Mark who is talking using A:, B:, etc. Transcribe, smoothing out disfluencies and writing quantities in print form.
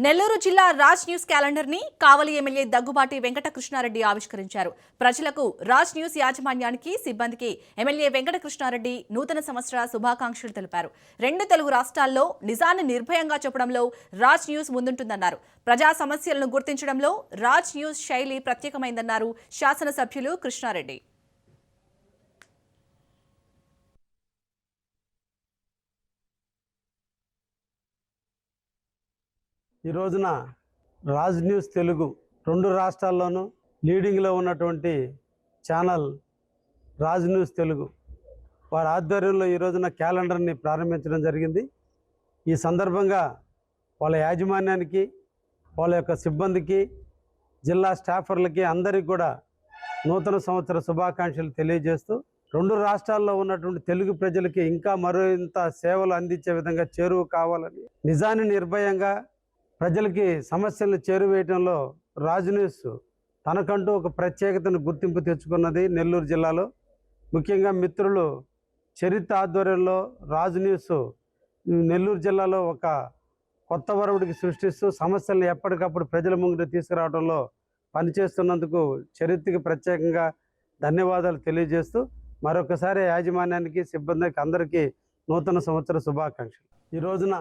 A: నెల్లూరు జిల్లా Raj news calendar ని కావలి MLA Daggubati Venkatakrishna Reddy ఆవిష్కరించారు. ప్రజలకు రాజ్ న్యూస్ యాజమాన్యానికి, సిబ్బందికి ఎమ్మెల్యే వెంకటకృష్ణారెడ్డి నూతన సంవత్సర శుభాకాంక్షలు తెలిపారు. 2 తెలుగు రాష్ట్రాల్లో నిజాన్ని నిర్భయంగా చెప్పడంలో రాజ్ న్యూస్ ముందుంటుందన్నారు. ప్రజా సమస్యలను గుర్తించడంలో రాజ్ న్యూస్ శైలి ప్రత్యేకమైందన్నారు శాసనసభ్యులు కృష్ణారెడ్డి.
B: ఈ రోజున రాజ్ న్యూస్ తెలుగు 2 రాష్ట్రాల్లోనూ లీడింగ్లో ఉన్నటువంటి ఛానల్ రాజ్ న్యూస్ తెలుగు వారి ఆధ్వర్యంలో ఈ రోజున క్యాలెండర్ని ప్రారంభించడం జరిగింది. ఈ సందర్భంగా వాళ్ళ యాజమాన్యానికి, వాళ్ళ యొక్క సిబ్బందికి, జిల్లా స్టాఫర్లకి అందరికీ కూడా నూతన సంవత్సర శుభాకాంక్షలు తెలియజేస్తూ 2 రాష్ట్రాల్లో ఉన్నటువంటి తెలుగు ప్రజలకి ఇంకా మరింత సేవలు అందించే విధంగా చేరువ కావాలని, నిజాన్ని నిర్భయంగా ప్రజలకి సమస్యలను చేరువేయడంలో రాజ్ న్యూస్ తనకంటూ ఒక ప్రత్యేకతను గుర్తింపు తెచ్చుకున్నది. నెల్లూరు జిల్లాలో ముఖ్యంగా మిత్రులు చరిత్ర ఆధ్వర్యంలో రాజ్ న్యూస్ నెల్లూరు జిల్లాలో ఒక కొత్త వరవుడికి సృష్టిస్తూ సమస్యలను ఎప్పటికప్పుడు ప్రజల ముందు తీసుకురావడంలో పనిచేస్తున్నందుకు చరిత్రకి ప్రత్యేకంగా ధన్యవాదాలు తెలియజేస్తూ మరొకసారి యాజమాన్యానికి, సిబ్బందికి అందరికీ నూతన సంవత్సర శుభాకాంక్షలు. ఈ రోజున